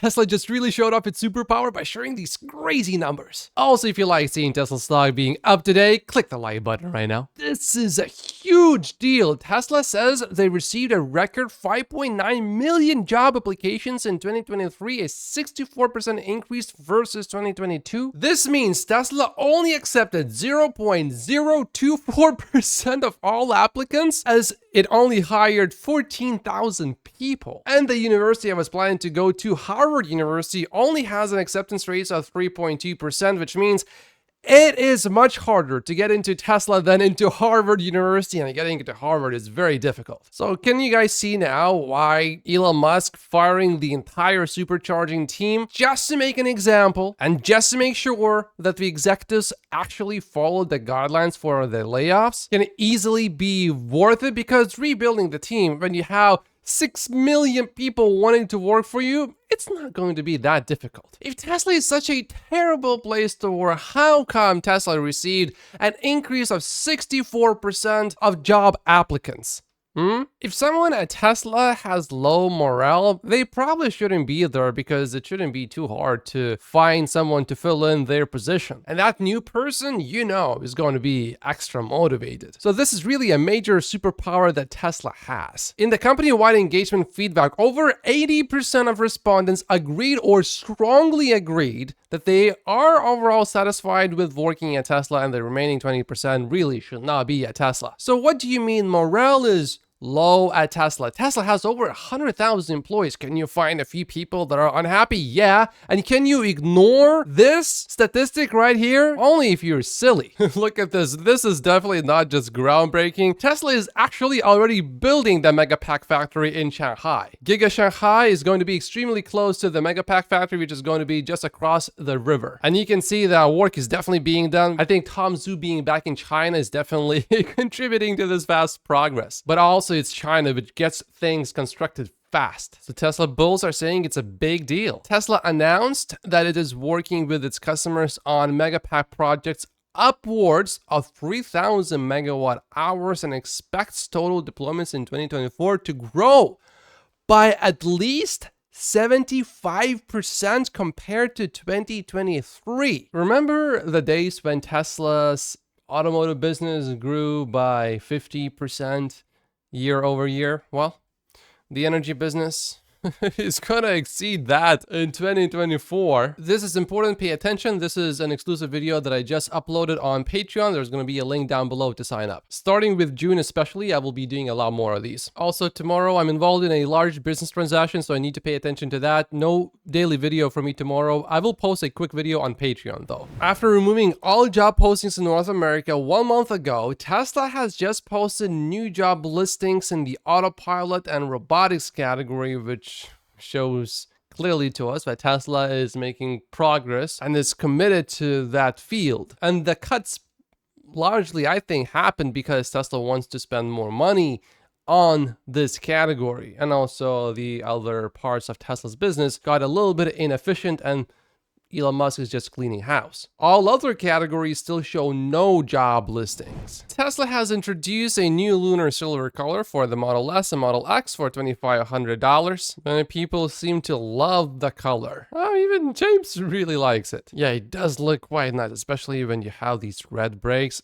Tesla just really showed off its superpower by sharing these crazy numbers. Also, if you like seeing Tesla stock being up to date, click the like button right now. This is a huge deal. Tesla says they received a record 5.9 million job applications in 2023, a 64% increase versus 2022. This means Tesla only accepted 0.024% of all applicants, as it only hired 14,000 people. And the university I was planning to go to, Harvard University, only has an acceptance rate of 3.2%, which means it is much harder to get into Tesla than into Harvard University, and getting into Harvard is very difficult. So can you guys see now why Elon Musk firing the entire supercharging team just to make an example and just to make sure that the executives actually followed the guidelines for the layoffs can easily be worth it? Because rebuilding the team when you have 6 million people wanting to work for you, it's not going to be that difficult. If Tesla is such a terrible place to work, how come Tesla received an increase of 64% of job applicants? If someone at Tesla has low morale, they probably shouldn't be there, because it shouldn't be too hard to find someone to fill in their position. And that new person, is going to be extra motivated. So this is really a major superpower that Tesla has. In the company-wide engagement feedback, over 80% of respondents agreed or strongly agreed that they are overall satisfied with working at Tesla, and the remaining 20% really should not be at Tesla. So what do you mean morale is low at Tesla? Tesla has over 100,000 employees. Can you find a few people that are unhappy? Yeah. And can you ignore this statistic right here? Only if you're silly. Look at this. This is definitely not just groundbreaking. Tesla is actually already building the Megapack factory in Shanghai. Giga Shanghai is going to be extremely close to the Megapack factory, which is going to be just across the river. And you can see that work is definitely being done. I think Tom Zhu being back in China is definitely contributing to this fast progress. But also, it's China, which gets things constructed fast. So Tesla bulls are saying it's a big deal. Tesla announced that it is working with its customers on Megapack projects upwards of 3,000 megawatt hours and expects total deployments in 2024 to grow by at least 75% compared to 2023. Remember the days when Tesla's automotive business grew by 50% year over year? Well, the energy business is gonna exceed that in 2024. This is important. Pay attention. This is an exclusive video that I just uploaded on Patreon. There's gonna be a link down below to sign up. Starting with June especially, I will be doing a lot more of these. Also tomorrow, I'm involved in a large business transaction, so I need to pay attention to that. No daily video for me tomorrow. I will post a quick video on Patreon though. After removing all job postings in North America 1 month ago, Tesla has just posted new job listings in the autopilot and robotics category, which shows clearly to us that Tesla is making progress and is committed to that field. And the cuts largely, I think, happened because Tesla wants to spend more money on this category. And also the other parts of Tesla's business got a little bit inefficient, and Elon Musk is just cleaning house. All other categories still show no job listings. Tesla has introduced a new lunar silver color for the Model S and Model X for $2,500. Many people seem to love the color. Oh, even James really likes it. Yeah, it does look quite nice, especially when you have these red brakes.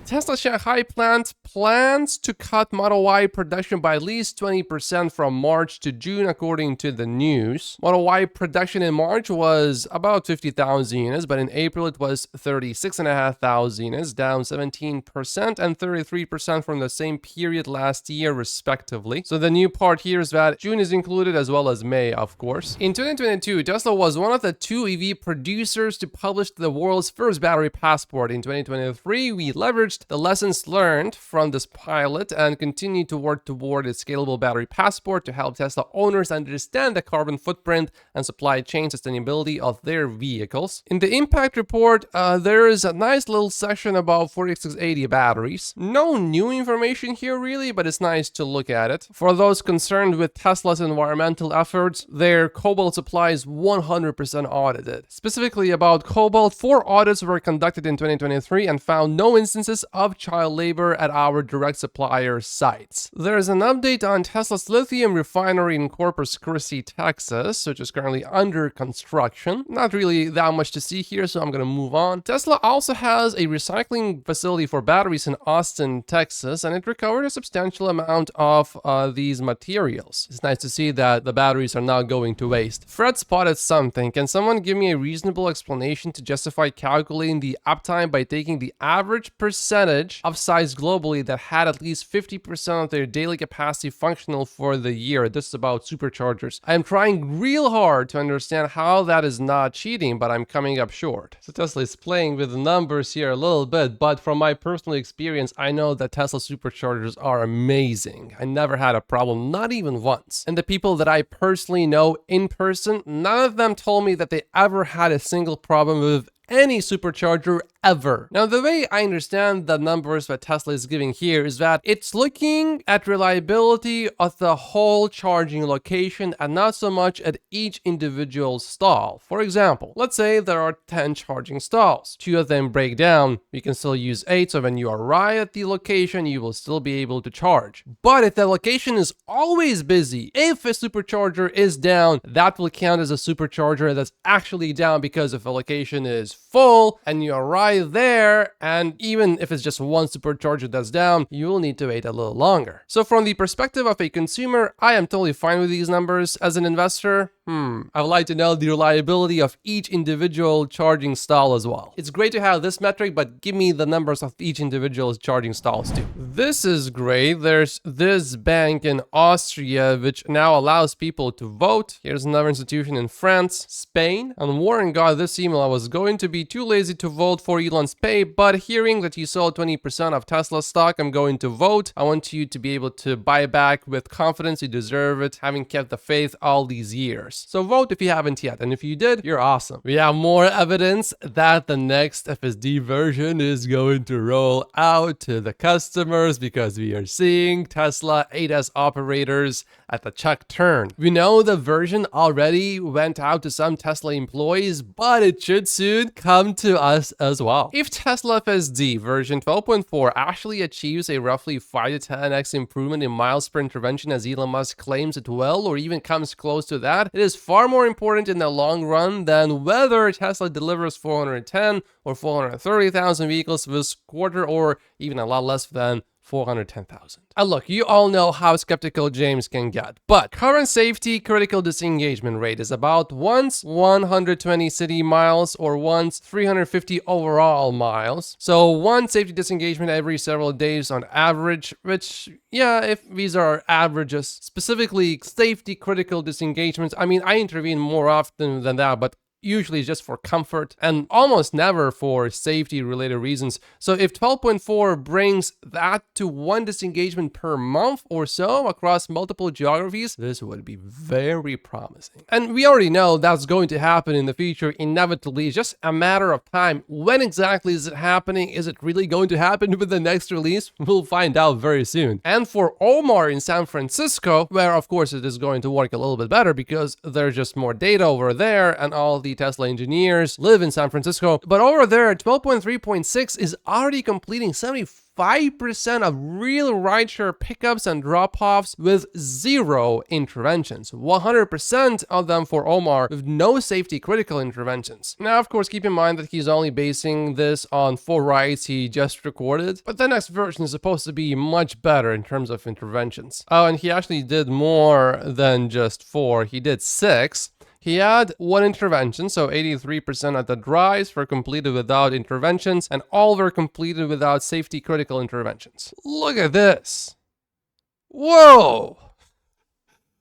Tesla Shanghai plant plans to cut Model Y production by at least 20% from March to June, according to the news. Model Y production in March was about 50,000 units, but in April it was 36,500 units, down 17% and 33% from the same period last year, respectively. So the new part here is that June is included as well as May, of course. In 2022, Tesla was one of the 2 EV producers to publish the world's first battery passport. In 2023, we leveraged the lessons learned from this pilot and continue to work toward a scalable battery passport to help Tesla owners understand the carbon footprint and supply chain sustainability of their their vehicles. In the impact report, there is a nice little section about 4680 batteries. No new information here really, but it's nice to look at it. For those concerned with Tesla's environmental efforts, their cobalt supply is 100% audited. Specifically about cobalt, 4 audits were conducted in 2023 and found no instances of child labor at our direct supplier sites. There's an update on Tesla's lithium refinery in Corpus Christi, Texas, which is currently under construction. Not really that much to see here, so I'm gonna move on. Tesla also has a recycling facility for batteries in Austin, Texas, and it recovered a substantial amount of these materials. It's nice to see that the batteries are not going to waste. Fred spotted something. Can someone give me a reasonable explanation to justify calculating the uptime by taking the average percentage of sites globally that had at least 50% of their daily capacity functional for the year? This is about superchargers. I am trying real hard to understand how that is not cheating, but I'm coming up short. So Tesla is playing with the numbers here a little bit, but from my personal experience, I know that Tesla superchargers are amazing. I never had a problem, not even once. And the people that I personally know in person, none of them told me that they ever had a single problem with any supercharger ever. Now, the way I understand the numbers that Tesla is giving here is that it's looking at reliability of the whole charging location and not so much at each individual stall. For example, let's say there are 10 charging stalls. 2 of them break down. You can still use 8, so when you arrive at the location, you will still be able to charge. But if the location is always busy, if a supercharger is down, that will count as a supercharger that's actually down, because if a location is full and you arrive there, and even if it's just one supercharger that's down, you will need to wait a little longer. So from the perspective of a consumer, I am totally fine with these numbers. As an investor, I would like to know the reliability of each individual charging stall as well. It's great to have this metric, but give me the numbers of each individual charging stalls too. This is great. There's this bank in Austria, which now allows people to vote. Here's another institution in France, Spain. And Warren got this email: I was going to be too lazy to vote for Elon's pay, but hearing that you sold 20% of Tesla stock, I'm going to vote. I want you to be able to buy back with confidence. You deserve it, having kept the faith all these years. So vote if you haven't yet, and if you did, you're awesome. We have more evidence that the next FSD version is going to roll out to the customers, because we are seeing Tesla ADAS operators at the chuck turn. We know the version already went out to some Tesla employees, but it should soon come to us as well. If Tesla FSD version 12.4 actually achieves a roughly 5 to 10x improvement in miles per intervention, as Elon Musk claims it will, or even comes close to that, it is far more important in the long run than whether Tesla delivers 410 or 430,000 vehicles this quarter, or even a lot less than 410,000. And look, you all know how skeptical James can get, but current safety critical disengagement rate is about once 120 city miles or once 350 overall miles. So one safety disengagement every several days on average, which, yeah, if these are averages, specifically safety critical disengagements, I mean, I intervene more often than that, but usually just for comfort and almost never for safety related reasons. So if 12.4 brings that to one disengagement per month or so across multiple geographies, this would be very promising. And we already know that's going to happen in the future inevitably. It's just a matter of time. When exactly is it happening? Is it really going to happen with the next release? We'll find out very soon. And for Omar in San Francisco, where of course it is going to work a little bit better because there's just more data over there and all the Tesla engineers live in San Francisco. But over there, 12.3.6 is already completing 75% of real rideshare pickups and drop-offs with 0 interventions. 100% of them for Omar with no safety critical interventions. Now, of course, keep in mind that he's only basing this on 4 rides he just recorded, but the next version is supposed to be much better in terms of interventions. Oh, and he actually did more than just 4. He did 6. He had 1 intervention, so 83% of the drives were completed without interventions, and all were completed without safety critical interventions. Look at this. Whoa!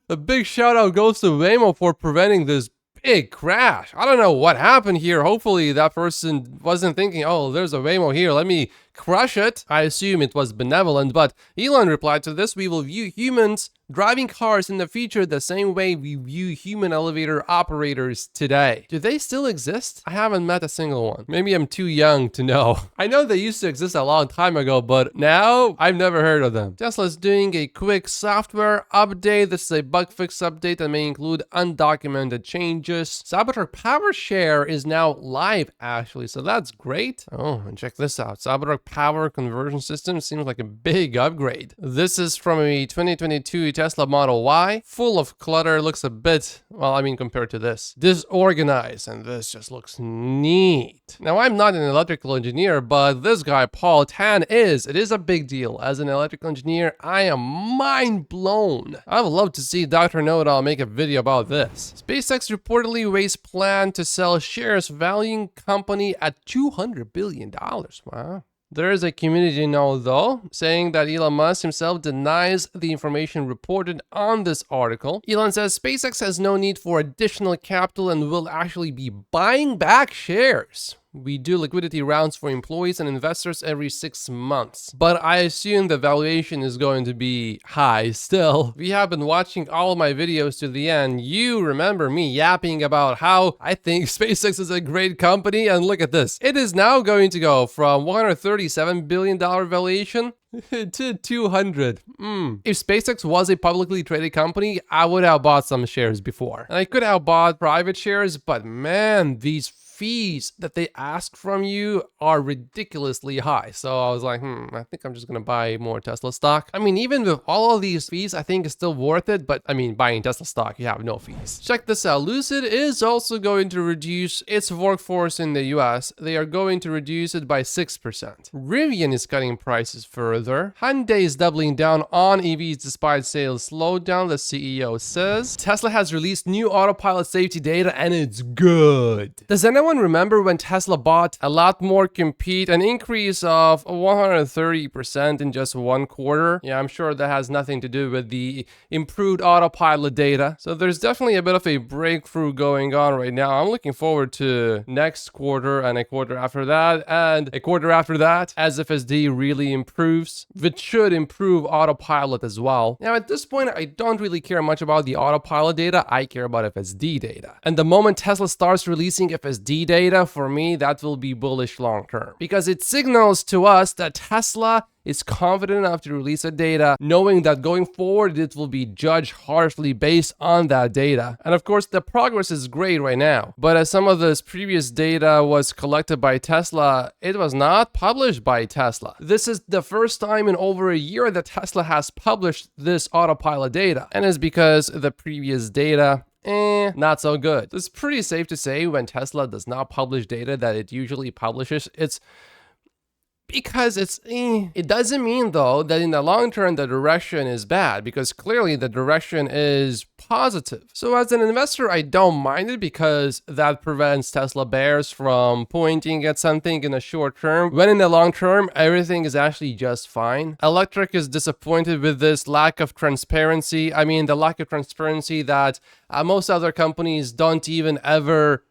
A big shout out goes to Waymo for preventing this big crash. I don't know what happened here. Hopefully that person wasn't thinking, oh, there's a Waymo here, let me crush it. I assume it was benevolent, but Elon replied to this, we will view humans driving cars in the future the same way we view human elevator operators today. Do they still exist? I haven't met a single one. Maybe I'm too young to know. I know they used to exist a long time ago, but now I've never heard of them. Tesla's doing a quick software update. This is a bug fix update that may include undocumented changes. Cybertruck Power Share is now live actually, so that's great. Oh, and check this out. Cybertruck Power Conversion System seems like a big upgrade. This is from a 2022 Tesla Model Y, full of clutter, looks a bit, well, I mean, compared to this, disorganized, and this just looks neat. Now, I'm not an electrical engineer, but this guy, Paul Tan, is. It is a big deal. As an electrical engineer, I am mind blown. I would love to see Dr. Know-It-All make a video about this. SpaceX reportedly raised plan to sell shares valuing company at $200 billion. Wow. There is a community note, though, saying that Elon Musk himself denies the information reported on this article. Elon says SpaceX has no need for additional capital and will actually be buying back shares. We do liquidity rounds for employees and investors every 6 months. But I assume the valuation is going to be high still. If you have been watching all of my videos to the end, you remember me yapping about how I think SpaceX is a great company, and look at this. It is now going to go from $137 billion valuation to 200. If SpaceX was a publicly traded company, I would have bought some shares before. And I could have bought private shares, but man, these fees that they ask from you are ridiculously high. So I was like, I think I'm just gonna buy more Tesla stock. I mean, even with all of these fees, I think it's still worth it. But I mean, buying Tesla stock, you have no fees. Check this out. Lucid is also going to reduce its workforce in the US. They are going to reduce it by 6%. Rivian is cutting prices further. Hyundai is doubling down on EVs despite sales slowdown, the CEO says. Tesla has released new autopilot safety data and it's good. Does anyone remember when Tesla bought a lot more compute, an increase of 130% in just 1 quarter? Yeah, I'm sure that has nothing to do with the improved autopilot data. So there's definitely a bit of a breakthrough going on right now. I'm looking forward to next quarter and a quarter after that and a quarter after that as FSD really improves, which should improve autopilot as well. Now at this point, I don't really care much about the autopilot data. I care about FSD data. And the moment Tesla starts releasing FSD data, for me, that will be bullish long term, because it signals to us that Tesla is confident enough to release a data, knowing that going forward it will be judged harshly based on that data. And of course, the progress is great right now, but as some of this previous data was collected by Tesla, it was not published by Tesla. This is the first time in over a year that Tesla has published this autopilot data, and it's because the previous data not so good. It's pretty safe to say when Tesla does not publish data that it usually publishes, it's because it doesn't mean though that in the long term the direction is bad, because clearly the direction is positive. So as an investor, I don't mind it because that prevents Tesla bears from pointing at something in the short term, when in the long term everything is actually just fine. Electric is disappointed with this lack of transparency. I mean, the lack of transparency that most other companies don't even ever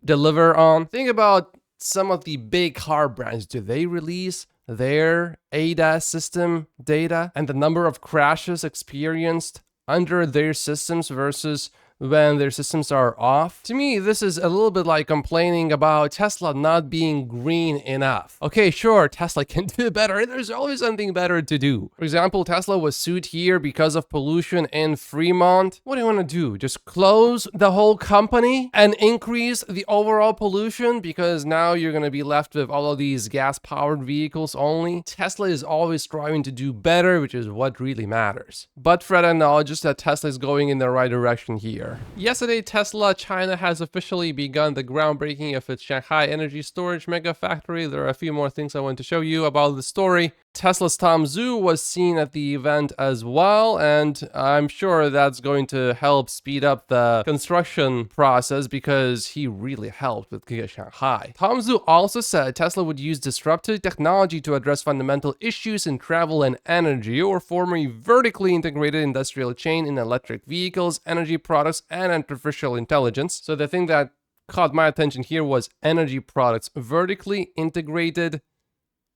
deliver on. Think about some of the big car brands. Do they release their ADAS system data and the number of crashes experienced under their systems versus when their systems are off? To me, this is a little bit like complaining about Tesla not being green enough. Okay, sure, Tesla can do better. There's always something better to do. For example, Tesla was sued here because of pollution in Fremont. What do you want to do? Just close the whole company and increase the overall pollution because now you're going to be left with all of these gas-powered vehicles only? Tesla is always striving to do better, which is what really matters. But Fred acknowledges that Tesla is going in the right direction here. Yesterday, Tesla China has officially begun the groundbreaking of its Shanghai energy storage mega factory. There are a few more things I want to show you about the story. Tesla's Tom Zhu was seen at the event as well, and I'm sure that's going to help speed up the construction process because he really helped with Giga Shanghai. Tom Zhu also said Tesla would use disruptive technology to address fundamental issues in travel and energy, or form a vertically integrated industrial chain in electric vehicles, energy products, and artificial intelligence. So the thing that caught my attention here was energy products, vertically integrated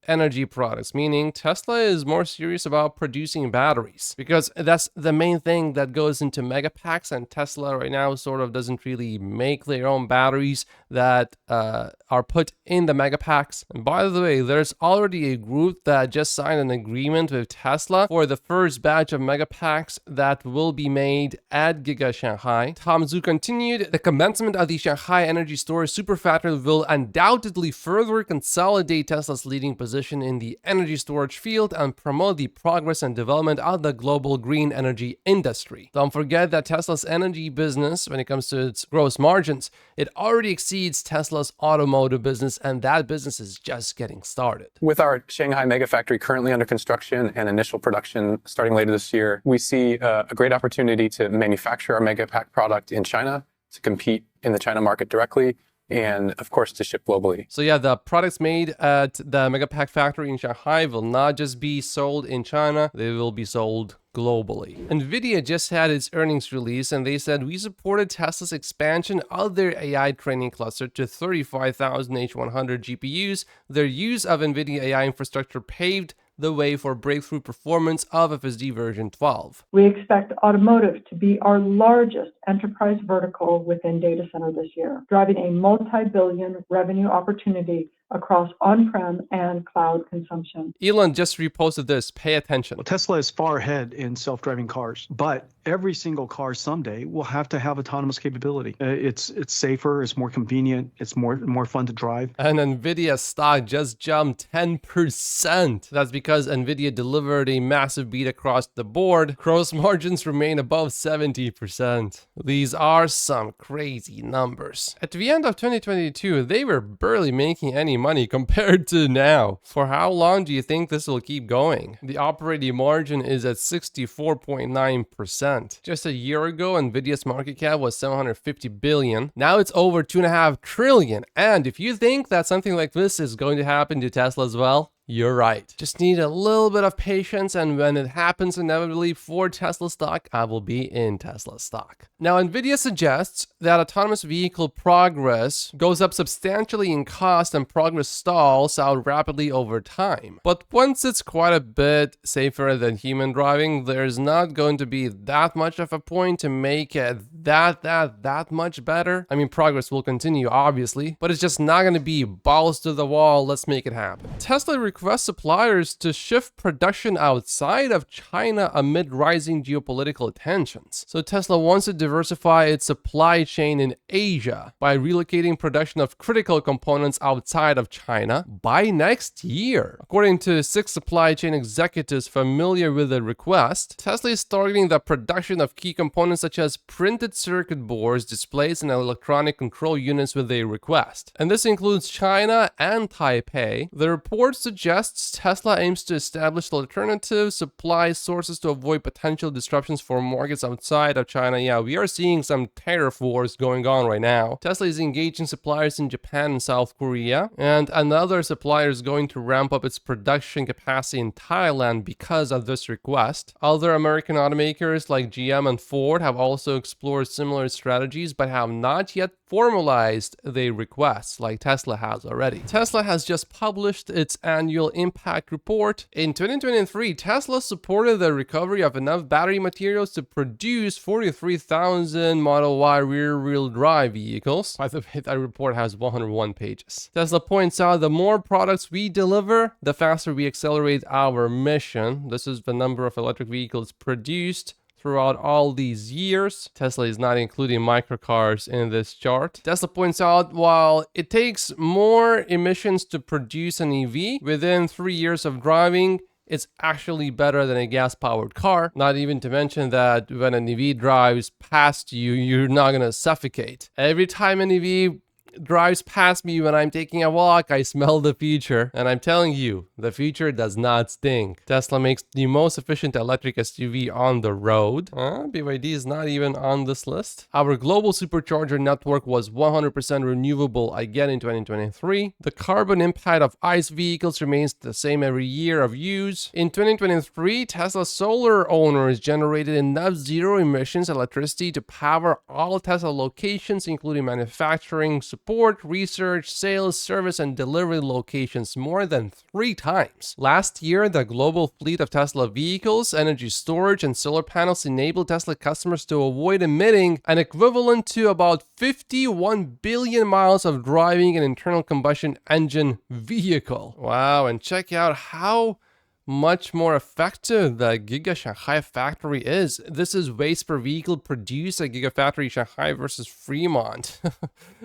energy products, meaning Tesla is more serious about producing batteries, because that's the main thing that goes into Megapacks, and Tesla right now sort of doesn't really make their own batteries that are put in the Megapacks. And by the way, there's already a group that just signed an agreement with Tesla for the first batch of Megapacks that will be made at Giga Shanghai. Tom Zhu continued, the commencement of the Shanghai energy storage superfactory will undoubtedly further consolidate Tesla's leading position in the energy storage field and promote the progress and development of the global green energy industry. Don't forget that Tesla's energy business, when it comes to its gross margins, it already exceeds Tesla's automotive business, and that business is just getting started. With our Shanghai Megafactory currently under construction and initial production starting later this year, we see a great opportunity to manufacture our Megapack product in China, to compete in the China market directly, and of course to ship globally. So yeah, the products made at the Megapack factory in Shanghai will not just be sold in China, they will be sold globally. Nvidia just had its earnings release, and they said we supported Tesla's expansion of their AI training cluster to 35,000 H100 GPUs. Their use of Nvidia AI infrastructure paved the way for breakthrough performance of FSD version 12. We expect automotive to be our largest enterprise vertical within data center this year, driving a multi-billion revenue opportunity across on-prem and cloud consumption. Elon just reposted this. Pay attention. Well, Tesla is far ahead in self-driving cars, but every single car someday will have to have autonomous capability. It's safer, it's more convenient, it's more fun to drive. And Nvidia stock just jumped 10%. That's because Nvidia delivered a massive beat across the board. Gross margins remain above 70%. These are some crazy numbers. At the end of 2022, they were barely making any money compared to now. For how long do you think this will keep going? The operating margin is at 64.9%. Just a year ago, Nvidia's market cap was 750 billion. Now it's over 2.5 trillion. And if you think that something like this is going to happen to Tesla as well, you're right. Just need a little bit of patience, and when it happens inevitably for Tesla stock, I will be in Tesla stock. Now, Nvidia suggests that autonomous vehicle progress goes up substantially in cost and progress stalls out rapidly over time. But once it's quite a bit safer than human driving, there's not going to be that much of a point to make it that much better. I mean, progress will continue, obviously, but it's just not going to be balls to the wall, let's make it happen. Tesla request suppliers to shift production outside of China amid rising geopolitical tensions. So Tesla wants to diversify its supply chain in Asia by relocating production of critical components outside of China by next year. According to 6 supply chain executives familiar with the request, Tesla is targeting the production of key components such as printed circuit boards, displays, and electronic control units with a request. And this includes China and Taipei. The report suggests Tesla aims to establish alternative supply sources to avoid potential disruptions for markets outside of China. Yeah, we are seeing some tariff wars going on right now. Tesla is engaging suppliers in Japan and South Korea, and another supplier is going to ramp up its production capacity in Thailand because of this request. Other American automakers like GM and Ford have also explored similar strategies, but have not yet formalized their requests like Tesla has already. Tesla has just published its annual impact report. In 2023, Tesla supported the recovery of enough battery materials to produce 43,000 Model Y rear-wheel drive vehicles. By the way, that report has 101 pages. Tesla points out the more products we deliver, the faster we accelerate our mission. This is the number of electric vehicles produced throughout all these years. Tesla is not including microcars in this chart. Tesla points out while it takes more emissions to produce an EV, within 3 years of driving, it's actually better than a gas-powered car. Not even to mention that when an EV drives past you, you're not gonna suffocate. Every time an EV drives past me when I'm taking a walk, I smell the future. And I'm telling you, the future does not stink. Tesla makes the most efficient electric SUV on the road. BYD is not even on this list. Our global supercharger network was 100% renewable again in 2023. The carbon impact of ICE vehicles remains the same every year of use. In 2023, Tesla solar owners generated enough zero emissions electricity to power all Tesla locations, including manufacturing, supply support, research, sales, service, and delivery locations more than 3 times. Last year, the global fleet of Tesla vehicles, energy storage, and solar panels enabled Tesla customers to avoid emitting an equivalent to about 51 billion miles of driving an internal combustion engine vehicle. Wow, and check out how much more effective the Giga Shanghai factory is. This is waste per vehicle produced at Gigafactory Shanghai versus Fremont.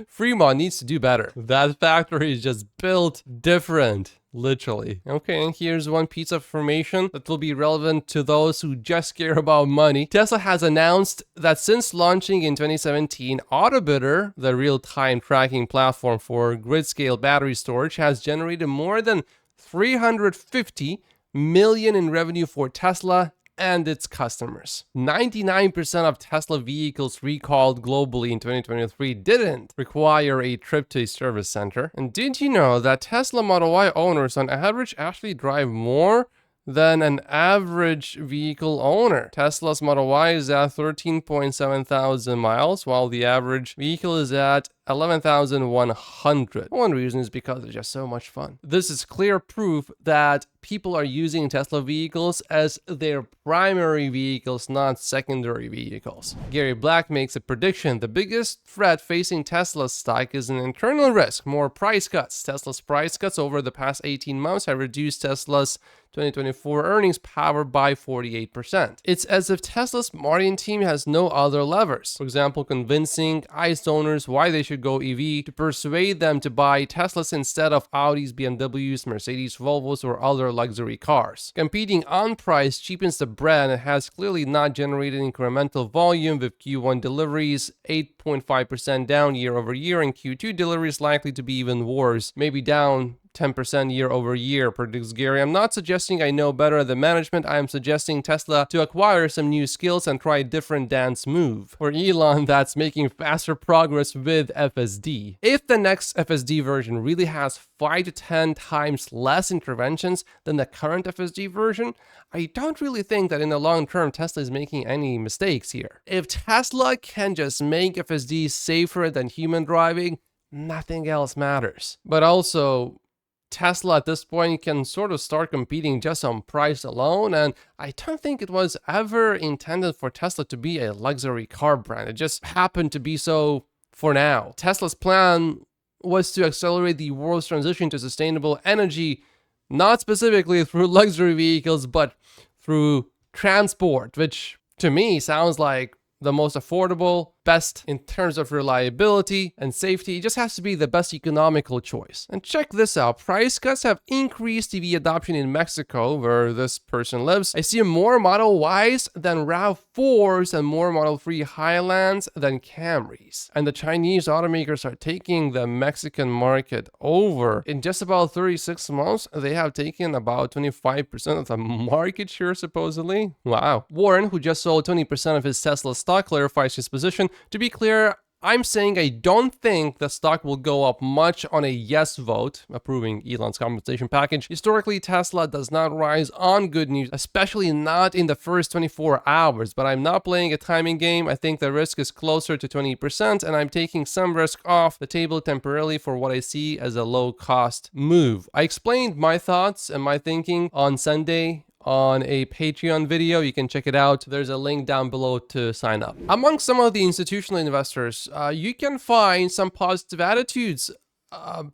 Fremont needs to do better. That factory is just built different. Literally. Okay, and here's one piece of information that will be relevant to those who just care about money. Tesla has announced that since launching in 2017, Autobidder, the real-time tracking platform for grid-scale battery storage, has generated more than 350 million in revenue for Tesla and its customers. 99% of Tesla vehicles recalled globally in 2023 didn't require a trip to a service center. And did you know that Tesla Model Y owners on average actually drive more than an average vehicle owner? Tesla's Model Y is at 13.7 thousand miles, while the average vehicle is at 11,100. One reason is because it's just so much fun. This is clear proof that people are using Tesla vehicles as their primary vehicles, not secondary vehicles. Gary Black makes a prediction. The biggest threat facing Tesla's stock is an internal risk, more price cuts. Tesla's price cuts over the past 18 months have reduced Tesla's 2024 earnings power by 48%. It's as if Tesla's marketing team has no other levers. For example, convincing ICE owners why they should go EV to persuade them to buy Teslas instead of Audis, BMWs, Mercedes, Volvos, or other luxury cars. Competing on price cheapens the brand and has clearly not generated incremental volume, with Q1 deliveries 8.5% down year over year, and Q2 deliveries likely to be even worse, maybe down 10% year over year, predicts Gary. I'm not suggesting I know better than management. I am suggesting Tesla to acquire some new skills and try a different dance move. For Elon, that's making faster progress with FSD. If the next FSD version really has 5 to 10 times less interventions than the current FSD version, I don't really think that in the long term Tesla is making any mistakes here. If Tesla can just make FSD safer than human driving, nothing else matters. But also, Tesla at this point can sort of start competing just on price alone, and I don't think it was ever intended for Tesla to be a luxury car brand. It just happened to be so for now. Tesla's plan was to accelerate the world's transition to sustainable energy, not specifically through luxury vehicles, but through transport, which to me sounds like the most affordable, best in terms of reliability and safety. It just has to be the best economical choice. And check this out. Price cuts have increased EV adoption in Mexico, where this person lives. I see more Model Ys than RAV4s and more Model 3 Highlands than Camrys. And the Chinese automakers are taking the Mexican market over. In just about 36 months, they have taken about 25% of the market share, supposedly. Wow. Warren, who just sold 20% of his Tesla stock, clarifies his position. To be clear, I'm saying I don't think the stock will go up much on a yes vote, approving Elon's compensation package. Historically, Tesla does not rise on good news, especially not in the first 24 hours, but I'm not playing a timing game. I think the risk is closer to 20%, and I'm taking some risk off the table temporarily for what I see as a low-cost move. I explained my thoughts and my thinking on Sunday on a Patreon video. You can check it out. There's a link down below to sign up. Among some of the institutional investors, you can find some positive attitudes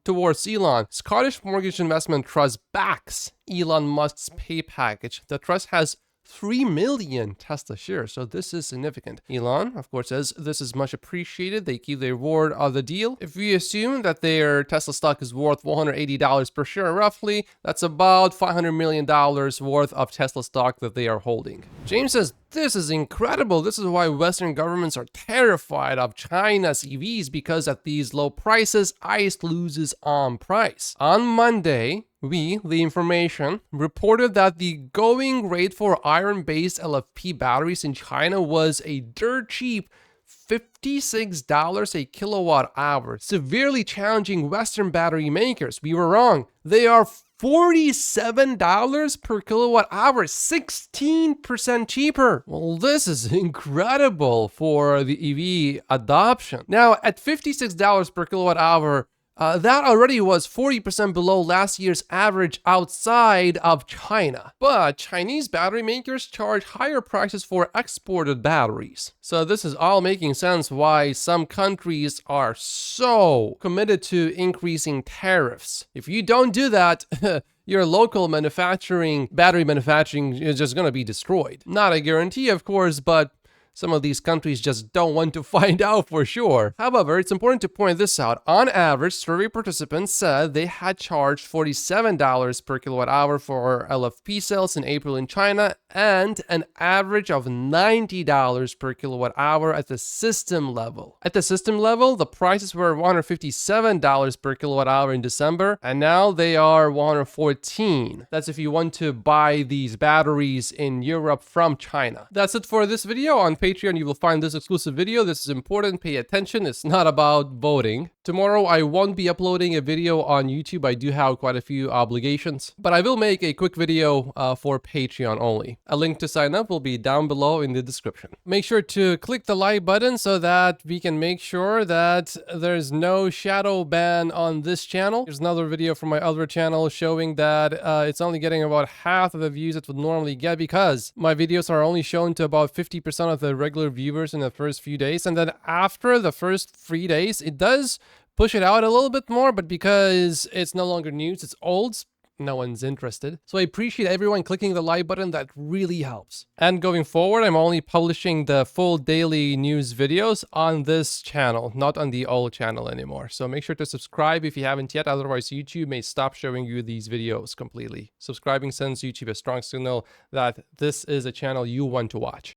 towards Elon. Scottish Mortgage Investment Trust backs Elon Musk's pay package. The trust has 3 million Tesla shares, so this is significant. Elon, of course, says this is much appreciated. They keep their word of the deal. If we assume that their Tesla stock is worth $480 per share roughly, that's about $500 million worth of Tesla stock that they are holding. James says, this is incredible. This is why Western governments are terrified of China's EVs, because at these low prices, ICE loses on price. On Monday, we, The Information, reported that the going rate for iron-based LFP batteries in China was a dirt cheap $56 a kilowatt hour, severely challenging Western battery makers. We were wrong. They are $47 per kilowatt hour, 16% cheaper. Well, this is incredible for the EV adoption. Now, at $56 per kilowatt hour, that already was 40% below last year's average outside of China. But Chinese battery makers charge higher prices for exported batteries. So this is all making sense why some countries are so committed to increasing tariffs. If you don't do that, your local battery manufacturing is just going to be destroyed. Not a guarantee, of course, but some of these countries just don't want to find out for sure. However, it's important to point this out. On average, survey participants said they had charged $47 per kilowatt hour for LFP cells in April in China and an average of $90 per kilowatt hour at the system level. At the system level, the prices were $157 per kilowatt hour in December, and now they are $114. That's if you want to buy these batteries in Europe from China. That's it for this video. On Patreon, you will find this exclusive video. This is important. Pay attention. It's not about voting. Tomorrow, I won't be uploading a video on YouTube. I do have quite a few obligations, but I will make a quick video for Patreon only. A link to sign up will be down below in the description. Make sure to click the like button so that we can make sure that there's no shadow ban on this channel. There's another video from my other channel showing that it's only getting about half of the views it would normally get because my videos are only shown to about 50% of the regular viewers in the first few days. And then after the first 3 days, it does push it out a little bit more, but because it's no longer news, it's old, no one's interested. So I appreciate everyone clicking the like button. That really helps. And going forward, I'm only publishing the full daily news videos on this channel, not on the old channel anymore. So make sure to subscribe if you haven't yet. Otherwise, YouTube may stop showing you these videos completely. Subscribing sends YouTube a strong signal that this is a channel you want to watch.